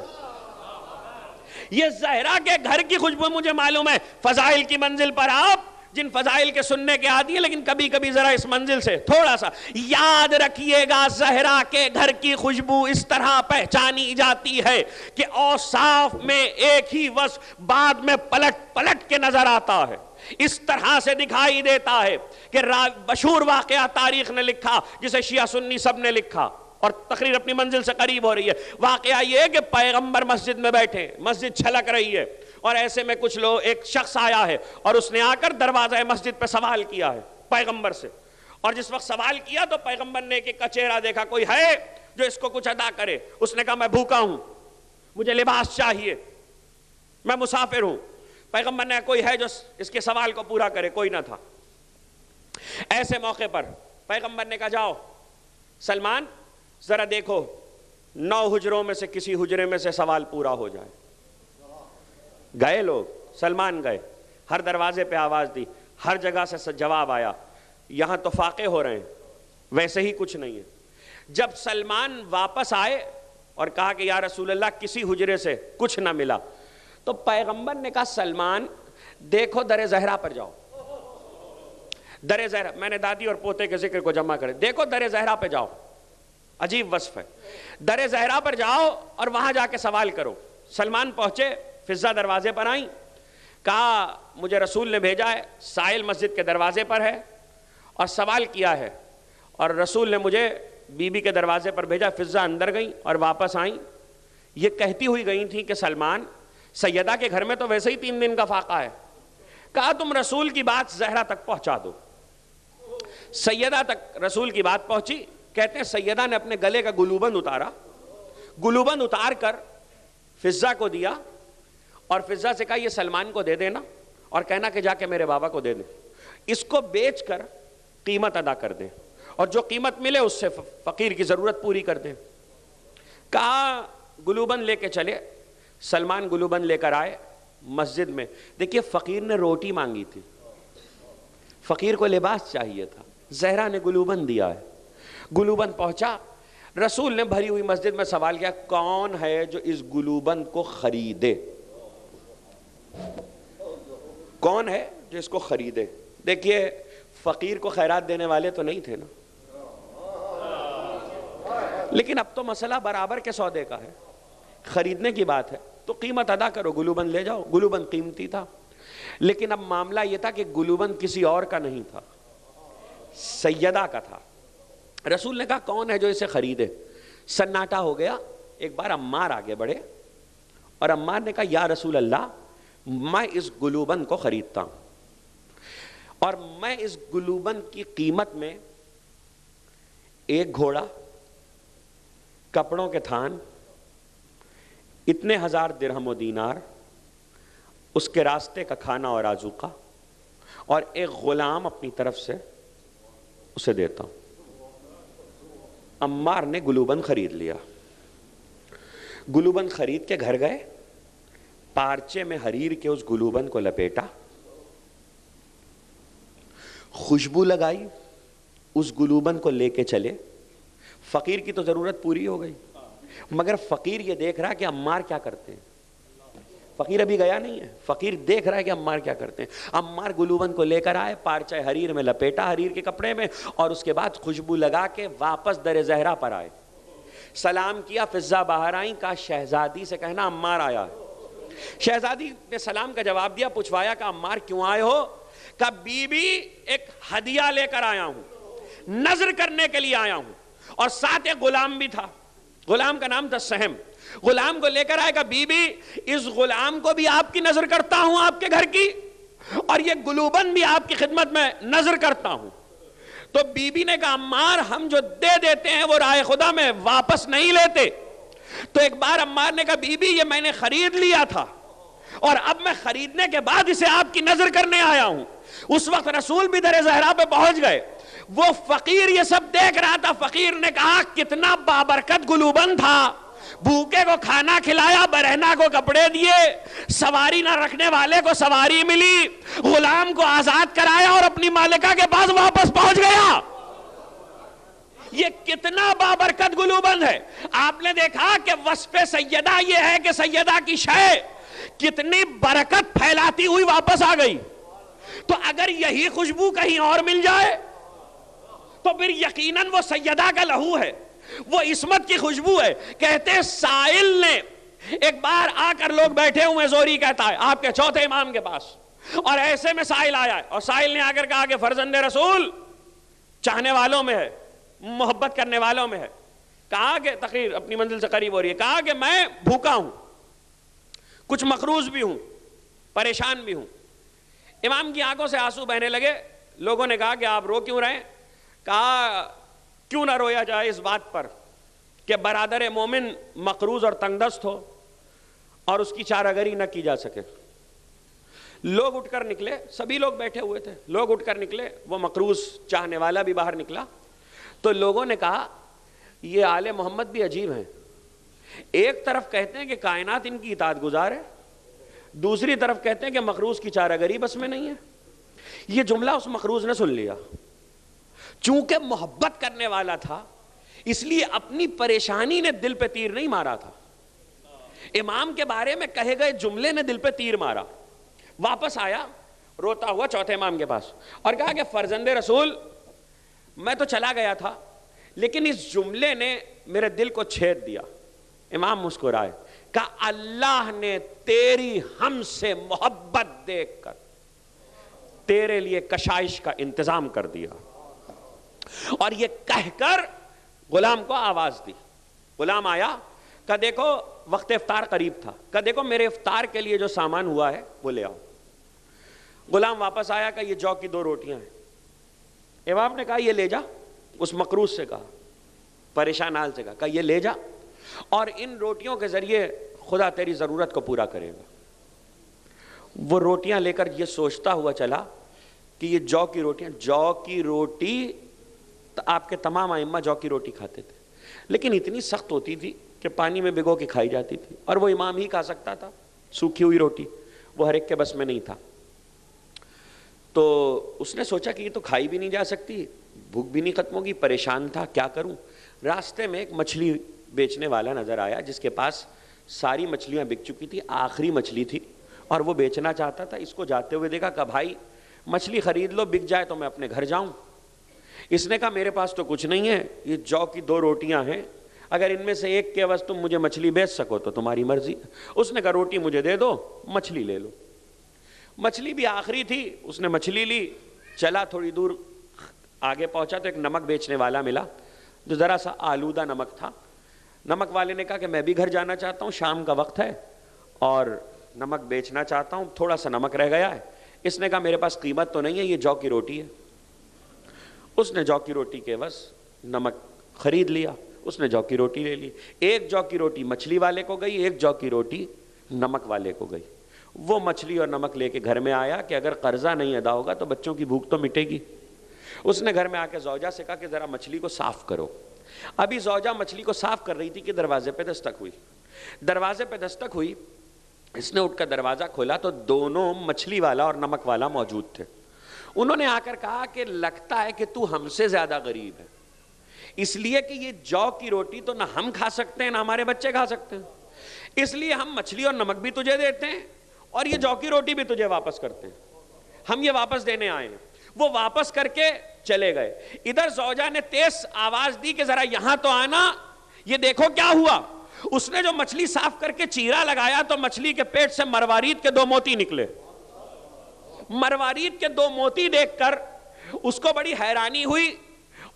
یہ زہرا کے گھر کی خوشبو. مجھے معلوم ہے فضائل کی منزل پر آپ جن فضائل کے سننے کے عادی ہیں، لیکن کبھی کبھی ذرا اس منزل سے تھوڑا سا یاد رکھیے گا، زہرا کے گھر کی خوشبو اس طرح پہچانی جاتی ہے کہ اوصاف میں ایک ہی وصف بعد میں پلٹ پلٹ کے نظر آتا ہے، اس طرح سے دکھائی دیتا ہے کہ مشہور واقعہ تاریخ نے لکھا، جسے شیعہ سنی سب نے لکھا، اور تقریر اپنی منزل سے قریب ہو رہی ہے۔ واقعہ یہ ہے کہ پیغمبر مسجد میں بیٹھے، مسجد چھلک رہی ہے، اور ایسے میں کچھ لوگ، ایک شخص آیا ہے اور اس نے آ کر دروازہ مسجد پہ سوال کیا ہے پیغمبر سے، اور جس وقت سوال کیا تو پیغمبر نے ایک چہرہ دیکھا، کوئی ہے جو اس کو کچھ ادا کرے؟ اس نے کہا میں بھوکا ہوں، مجھے لباس چاہیے، میں مسافر ہوں۔ پیغمبر نے کوئی ہے جو اس کے سوال کو پورا کرے؟ کوئی نہ تھا۔ ایسے موقع پر پیغمبر نے کہا جاؤ سلمان ذرا دیکھو 9 حجروں میں سے کسی حجرے میں سے سوال پورا ہو جائے۔ گئے لوگ، سلمان گئے، ہر دروازے پہ آواز دی، ہر جگہ سے جواب آیا، یہاں تو فاقے ہو رہے ہیں، ویسے ہی کچھ نہیں ہے۔ جب سلمان واپس آئے اور کہا کہ یا رسول اللہ کسی حجرے سے کچھ نہ ملا، تو پیغمبر نے کہا سلمان دیکھو در زہرا پر جاؤ۔ در زہرا، میں نے دادی اور پوتے کے ذکر کو جمع کرے، دیکھو در زہرا پہ جاؤ، عجیب وصف ہے، در زہرا پر جاؤ اور وہاں جا کے سوال کرو۔ سلمان پہنچے، فضہ دروازے پر آئیں، کہا مجھے رسول نے بھیجا ہے، سائل مسجد کے دروازے پر ہے اور سوال کیا ہے، اور رسول نے مجھے بی بی کے دروازے پر بھیجا۔ فضہ اندر گئیں اور واپس آئیں، یہ کہتی ہوئی گئی تھیں کہ سلمان سیدہ کے گھر میں تو ویسے ہی 3 دن کا فاقہ ہے، کہا تم رسول کی بات زہرا تک پہنچا دو۔ سیدہ تک رسول کی بات پہنچی، کہتے ہیں سیدہ نے اپنے گلے کا گلوبند اتارا، گلوبند اتار کر فضہ کو دیا، اور فضہ سے کہا یہ سلمان کو دے دینا اور کہنا کہ جا کے میرے بابا کو دے دیں، اس کو بیچ کر قیمت ادا کر دیں، اور جو قیمت ملے اس سے فقیر کی ضرورت پوری کر دیں۔ کہا گلوبند لے کے چلے، سلمان گلوبند لے کر آئے مسجد میں۔ دیکھیے فقیر نے روٹی مانگی تھی، فقیر کو لباس چاہیے تھا، زہرا نے گلوبند دیا ہے۔ گلوبند پہنچا، رسول نے بھری ہوئی مسجد میں سوال کیا کون ہے جو اس گلوبند کو خریدے؟ کون ہے جو اس کو خریدے؟ دیکھیے فقیر کو خیرات دینے والے تو نہیں تھے نا، لیکن اب تو مسئلہ برابر کے سودے کا ہے، خریدنے کی بات ہے تو قیمت ادا کرو، گلوبند لے جاؤ۔ گلوبند قیمتی تھا، لیکن اب معاملہ یہ تھا کہ گلوبند کسی اور کا نہیں تھا، سیدہ کا تھا۔ رسول نے کہا کون ہے جو اسے خریدے؟ سناٹا ہو گیا۔ ایک بار عمار آگے بڑھے اور عمار نے کہا یا رسول اللہ میں اس گلوبند کو خریدتا ہوں، اور میں اس گلوبند کی قیمت میں ایک گھوڑا، کپڑوں کے تھان، اتنے 1000 درہم و دینار، اس کے راستے کا کھانا اور آذوقہ، اور ایک غلام اپنی طرف سے اسے دیتا ہوں۔ عمار نے گلوبند خرید لیا، گلوبند خرید کے گھر گئے، پارچے میں حریر کے اس گلوبند کو لپیٹا، خوشبو لگائی، اس گلوبند کو لے کے چلے۔ فقیر کی تو ضرورت پوری ہو گئی، مگر فقیر یہ دیکھ رہا ہے کہ عمار کیا کرتے ہیں۔ فقیر ابھی گیا نہیں ہے، فقیر دیکھ رہا ہے کہ عمار کیا کرتے ہیں۔ عمار گلوبند کو لے کر آئے، پارچہ حریر میں لپیٹا، حریر کے کپڑے میں، اور اس کے بعد خوشبو لگا کے واپس در زہرا پر آئے، سلام کیا، فضہ باہر آئیں، کہا شہزادی سے کہنا عمار آیا ہے۔ شہزادی نے سلام کا جواب دیا، پوچھوایا کہ عمار کیوں آئے ہو؟ کہا بی بی ایک ہدیہ لے کر آیا ہوں، نظر کرنے کے لیے آیا ہوں، اور ساتھ ایک غلام بھی تھا، غلام کا نام تھا سہم۔ غلام کو لے کر آئے گا بی بی اس غلام کو بھی آپ کی نظر کرتا ہوں آپ کے گھر کی، اور یہ گلوبند بھی آپ کی خدمت میں نظر کرتا ہوں۔ تو بی بی نے کہا عمار ہم جو دے دیتے ہیں وہ رائے خدا میں واپس نہیں لیتے۔ تو ایک بار عمار نے کہا بی بی یہ میں نے خرید لیا تھا، اور اب میں خریدنے کے بعد اسے آپ کی نظر کرنے آیا ہوں۔ اس وقت رسول بھی در زہرا پہ پہنچ گئے، وہ فقیر یہ سب دیکھ رہا تھا۔ فقیر نے کہا کتنا بابرکت گلوبند تھا، بھوکے کو کھانا کھلایا، برہنہ کو کپڑے دیے، سواری نہ رکھنے والے کو سواری ملی، غلام کو آزاد کرایا اور اپنی مالکہ کے پاس واپس پہنچ گیا۔ یہ کتنا بابرکت گلوبند ہے۔ آپ نے دیکھا کہ وصف سیدہ یہ ہے کہ سیدہ کی شے کتنی برکت پھیلاتی ہوئی واپس آ گئی۔ تو اگر یہی خوشبو کہیں اور مل جائے تو پھر یقیناً وہ سیدہ کا لہو ہے، وہ عصمت کی خوشبو ہے۔ کہتے ہیں سائل نے ایک بار آ کر، لوگ بیٹھے ہوئے، زہری کہتا ہے آپ کے چوتھے امام کے پاس، اور ایسے میں سائل آیا ہے، اور سائل نے آ کر کہا کہ فرزند رسول چاہنے والوں میں ہے، محبت کرنے والوں میں ہے۔ کہا کہ تقریر اپنی منزل سے قریب ہو رہی ہے، کہا کہ میں بھوکا ہوں، کچھ مقروض بھی ہوں، پریشان بھی ہوں۔ امام کی آنکھوں سے آنسو بہنے لگے۔ لوگوں نے کہا کہ آپ رو کیوں رہے؟ کہا کیوں نہ رویا جائے اس بات پر کہ برادر مومن مقروض اور تنگ دست ہو اور اس کی چارہ گری نہ کی جا سکے۔ لوگ اٹھ کر نکلے، سبھی لوگ بیٹھے ہوئے تھے، لوگ اٹھ کر نکلے، وہ مقروض چاہنے والا بھی باہر نکلا۔ تو لوگوں نے کہا یہ آل محمد بھی عجیب ہیں، ایک طرف کہتے ہیں کہ کائنات ان کی اطاعت گزار ہے، دوسری طرف کہتے ہیں کہ مقروض کی چارہ گری بس میں نہیں ہے۔ یہ جملہ اس مقروض نے سن لیا، چونکہ محبت کرنے والا تھا اس لیے اپنی پریشانی نے دل پہ تیر نہیں مارا تھا، امام کے بارے میں کہے گئے جملے نے دل پہ تیر مارا۔ واپس آیا روتا ہوا چوتھے امام کے پاس اور کہا کہ فرزند رسول میں تو چلا گیا تھا لیکن اس جملے نے میرے دل کو چھید دیا۔ امام مسکرائے، کہا اللہ نے تیری ہم سے محبت دیکھ کر تیرے لیے کشائش کا انتظام کر دیا۔ اور یہ کہہ کر غلام کو آواز دی۔ غلام آیا، کہا دیکھو وقت افطار قریب تھا، کہا دیکھو میرے افطار کے لیے جو سامان ہوا ہے وہ لے آؤ۔ غلام واپس آیا، کہا یہ جو کی 2 روٹیاں ہیں۔ امام نے کہا یہ لے جا، اس مقروض سے کہا، پریشان حال سے کہا یہ لے جا، اور ان روٹیوں کے ذریعے خدا تیری ضرورت کو پورا کرے گا۔ وہ روٹیاں لے کر یہ سوچتا ہوا چلا کہ یہ جو کی روٹی آپ کے تمام ائمہ جو کی روٹی کھاتے تھے، لیکن اتنی سخت ہوتی تھی کہ پانی میں بھگو کے کھائی جاتی تھی، اور وہ امام ہی کھا سکتا تھا سوکھی ہوئی روٹی، وہ ہر ایک کے بس میں نہیں تھا۔ تو اس نے سوچا کہ یہ تو کھائی بھی نہیں جا سکتی، بھوک بھی نہیں ختم ہوگی، پریشان تھا کیا کروں۔ راستے میں ایک مچھلی بیچنے والا نظر آیا جس کے پاس ساری مچھلیاں بک چکی تھی، آخری مچھلی تھی اور وہ بیچنا چاہتا تھا۔ اس کو جاتے ہوئے دیکھا، کہا بھائی مچھلی خرید لو، بک جائے تو میں اپنے گھر جاؤں۔ اس نے کہا میرے پاس تو کچھ نہیں ہے، یہ جو کی 2 روٹیاں ہیں، اگر ان میں سے ایک کے عوض تم مجھے مچھلی بیچ سکو تو تمہاری مرضی۔ اس نے کہا روٹی مجھے دے دو، مچھلی لے لو۔ مچھلی بھی آخری تھی، اس نے مچھلی لی، چلا تھوڑی دور آگے پہنچا تو ایک نمک بیچنے والا ملا جو ذرا سا آلودہ نمک تھا۔ نمک والے نے کہا کہ میں بھی گھر جانا چاہتا ہوں، شام کا وقت ہے اور نمک بیچنا چاہتا ہوں، تھوڑا سا نمک رہ گیا ہے۔ اس نے کہا میرے پاس قیمت تو نہیں ہے، یہ جو کی روٹی ہے۔ اس نے جو کی روٹی کے عوض نمک خرید لیا، اس نے جو کی روٹی لے لی۔ ایک جو کی روٹی مچھلی والے کو گئی، ایک جو کی روٹی نمک والے کو گئی۔ وہ مچھلی اور نمک لے کے گھر میں آیا کہ اگر قرضہ نہیں ادا ہوگا تو بچوں کی بھوک تو مٹے گی۔ اس نے گھر میں آ کے زوجہ سے کہا کہ ذرا مچھلی کو صاف کرو۔ ابھی زوجہ مچھلی کو صاف کر رہی تھی کہ دروازے پہ دستک ہوئی۔ دروازے پہ دستک ہوئی، اس نے اٹھ کر دروازہ کھولا تو دونوں مچھلی والا اور نمک والا موجود تھے۔ انہوں نے آ کر کہا کہ لگتا ہے کہ تو ہم سے زیادہ غریب ہے، اس لیے کہ یہ جو کی روٹی تو نہ ہم کھا سکتے ہیں نہ ہمارے بچے کھا سکتے ہیں، اس لیے ہم مچھلی اور نمک بھی تجھے دیتے ہیں اور یہ جو کی روٹی بھی تجھے واپس کرتے ہیں، ہم یہ واپس دینے آئے ہیں۔ وہ واپس کر کے چلے گئے۔ ادھر زوجہ نے تیز آواز دی کہ ذرا یہاں تو آنا، یہ دیکھو کیا ہوا۔ اس نے جو مچھلی صاف کر کے چیرا لگایا تو مچھلی کے پیٹ سے مروارید کے 2 موتی نکلے۔ مروارید کے 2 موتی دیکھ کر اس کو بڑی حیرانی ہوئی۔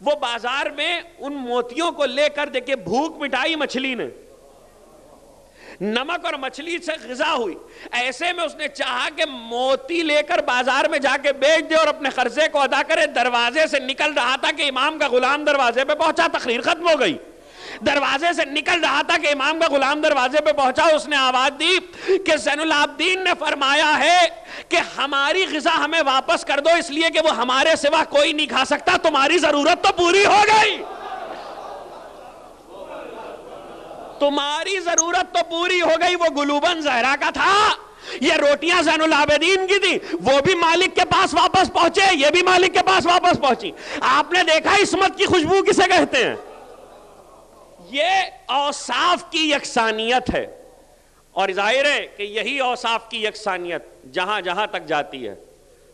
وہ بازار میں ان موتیوں کو لے کر دیکھے، بھوک مٹائی مچھلی نے، نمک اور مچھلی سے غذا ہوئی۔ ایسے میں اس نے چاہا کہ موتی لے کر بازار میں جا کے بیچ دے اور اپنے قرضے کو ادا کرے۔ دروازے سے نکل رہا تھا کہ امام کا غلام دروازے پہ پہنچا، تقریر ختم ہو گئی۔ دروازے سے نکل رہا تھا کہ امام کا غلام دروازے پہ پہنچا، اس نے آواز دی کہ زین العابدین نے فرمایا ہے کہ ہماری غذا ہمیں واپس کر دو، اس لیے کہ وہ ہمارے سوا کوئی نہیں کھا سکتا، تمہاری ضرورت تو پوری ہو گئی، تمہاری ضرورت تو پوری ہو گئی۔ وہ گلوبن زہرا کا تھا، یہ روٹیاں زین العابدین کی تھی، وہ بھی مالک کے پاس واپس پہنچے، یہ بھی مالک کے پاس واپس پہنچی۔ آپ نے دیکھا عصمت کی خوشبو کسے کہتے ہیں؟ یہ اوصاف کی یکسانیت ہے، اور ظاہر ہے کہ یہی اوصاف کی یکسانیت جہاں جہاں تک جاتی ہے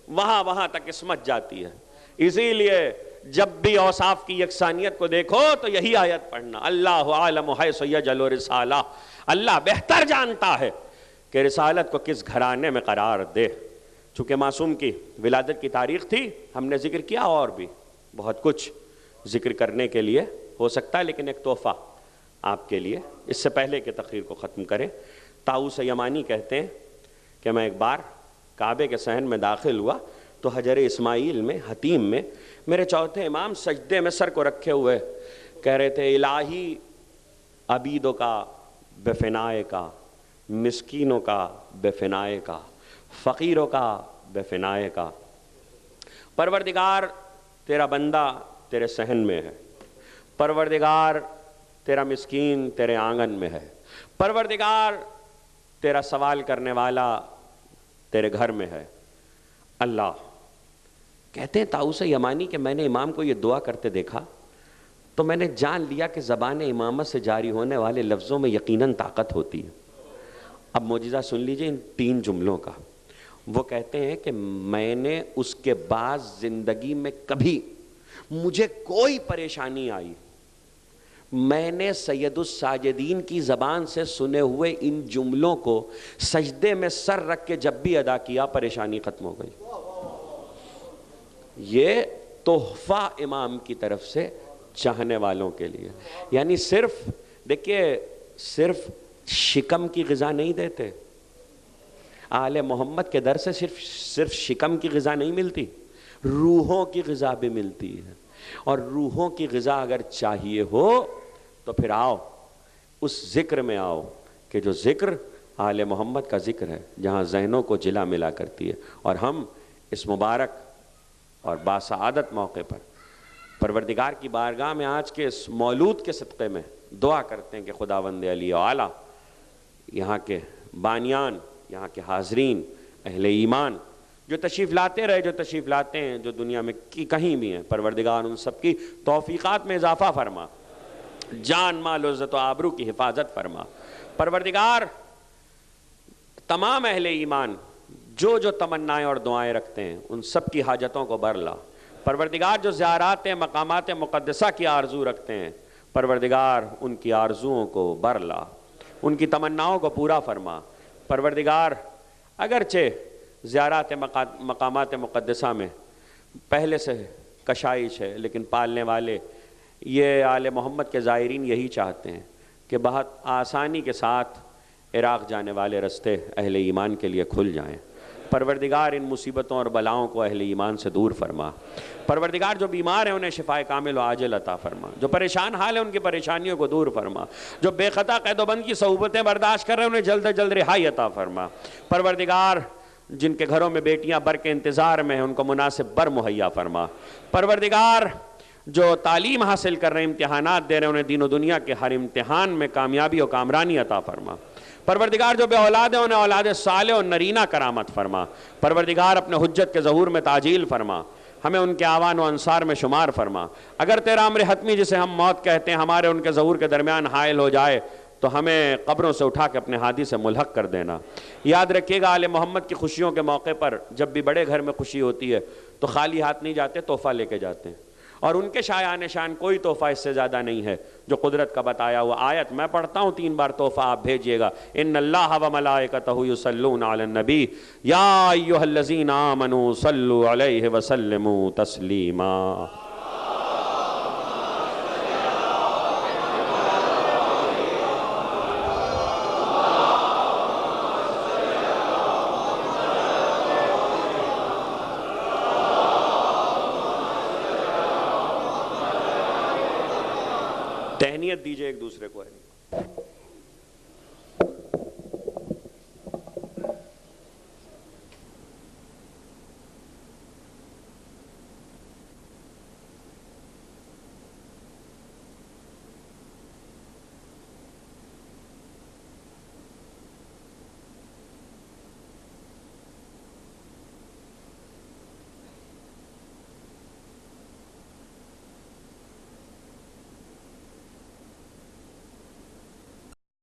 وہاں تک عصمت جاتی ہے. اسی لیے جب بھی اوصاف کی یکسانیت کو دیکھو تو یہی آیت پڑھنا, اللہ عالم حیث یجعل رسالہ, اللہ بہتر جانتا ہے کہ رسالت کو کس گھرانے میں قرار دے. چونکہ معصوم کی ولادت کی تاریخ تھی, ہم نے ذکر کیا, اور بھی بہت کچھ ذکر کرنے کے لیے ہو سکتا ہے, لیکن ایک تحفہ آپ کے لیے اس سے پہلے کہ تقریر کو ختم کریں. طاؤس یمانی کہتے ہیں کہ میں ایک بار کعبے کے صحن میں داخل ہوا تو حجر اسماعیل میں حتیم میں میرے چوتھے امام سجدے میں سر کو رکھے ہوئے کہہ رہے تھے, الہی عبیدوں کا بے فنائے کا, مسکینوں کا بے فنائے کا, فقیروں کا بے فنائے کا. پروردگار تیرا بندہ تیرے صحن میں ہے, پروردگار تیرا مسکین تیرے آنگن میں ہے, پروردگار تیرا سوال کرنے والا تیرے گھر میں ہے. اللہ کہتے ہیں طاؤس یمانی کہ میں نے امام کو یہ دعا کرتے دیکھا تو میں نے جان لیا کہ زبان امامت سے جاری ہونے والے لفظوں میں یقیناً طاقت ہوتی ہے. اب معجزہ سن لیجئے ان 3 جملوں کا. وہ کہتے ہیں کہ میں نے اس کے بعد زندگی میں کبھی مجھے کوئی پریشانی آئی, میں نے سید الساجدین کی زبان سے سنے ہوئے ان جملوں کو سجدے میں سر رکھ کے جب بھی ادا کیا پریشانی ختم ہو گئی. یہ تحفہ امام کی طرف سے چاہنے والوں کے لیے. یعنی صرف دیکھیے, صرف شکم کی غذا نہیں دیتے, آل محمد کے در سے صرف شکم کی غذا نہیں ملتی, روحوں کی غذا بھی ملتی ہے. اور روحوں کی غذا اگر چاہیے ہو تو پھر آؤ اس ذکر میں آؤ کہ جو ذکر آل محمد کا ذکر ہے, جہاں ذہنوں کو جلا ملا کرتی ہے. اور ہم اس مبارک اور باسعادت موقع پر پروردگار کی بارگاہ میں آج کے اس مولود کے صدقے میں دعا کرتے ہیں کہ خداوند علی و اعلیٰ یہاں کے بانیان, یہاں کے حاضرین, اہل ایمان جو تشریف لاتے رہے, جو تشریف لاتے ہیں, جو دنیا میں کہیں بھی ہیں, پروردگار ان سب کی توفیقات میں اضافہ فرما, جان مال و عزت و آبرو کی حفاظت فرما. پروردگار تمام اہل ایمان جو تمنائیں اور دعائیں رکھتے ہیں ان سب کی حاجتوں کو بھر لا. پروردگار جو زیارات مقامات مقدسہ کی آرزو رکھتے ہیں, پروردگار ان کی آرزوؤں کو بھر لا, ان کی تمناؤں کو پورا فرما. پروردگار اگرچہ زیارات مقامات مقدسہ میں پہلے سے کشائش ہے, لیکن پالنے والے یہ آل محمد کے زائرین یہی چاہتے ہیں کہ بہت آسانی کے ساتھ عراق جانے والے رستے اہل ایمان کے لیے کھل جائیں. پروردگار ان مصیبتوں اور بلاؤں کو اہل ایمان سے دور فرما. پروردگار جو بیمار ہیں انہیں شفائے کامل و عاجل عطا فرما, جو پریشان حال ہیں ان کی پریشانیوں کو دور فرما, جو بے خطا قید و بند کی صعوبتیں برداشت کر رہے ہیں انہیں جلد از جلد رہائی عطا فرما. پروردگار جن کے گھروں میں بیٹیاں بر کے انتظار میں ہیں ان کو مناسب بر مہیا فرما. پروردگار جو تعلیم حاصل کر رہے ہیں, امتحانات دے رہے ہیں, انہیں دین و دنیا کے ہر امتحان میں کامیابی و کامرانی عطا فرما. پروردگار جو بے اولاد ہیں انہیں اولاد صالح و نرینہ کرامت فرما. پروردگار اپنے حجت کے ظہور میں تعجیل فرما, ہمیں ان کے آوان و انصار میں شمار فرما. اگر تیرا امر حتمی جسے ہم موت کہتے ہیں ہمارے ان کے ظہور کے درمیان حائل ہو جائے تو ہمیں قبروں سے اٹھا کے اپنے ہادی سے ملحق کر دینا. یاد رکھیے گا آل محمد کی خوشیوں کے موقع پر جب بھی بڑے گھر میں خوشی ہوتی ہے تو خالی ہاتھ نہیں جاتے, تحفہ لے کے جاتے ہیں, اور ان کے شایان شان کوئی تحفہ اس سے زیادہ نہیں ہے جو قدرت کا بتایا ہوا. آیت میں پڑھتا ہوں 3 بار, تحفہ آپ بھیجئے گا. ان اللہ و ملائکتہ یصلون علی النبی یا ایھا الذین آمنوا صلوا علیہ وسلموا تسلیما. تہنیت دیجئے ایک دوسرے کو. ہے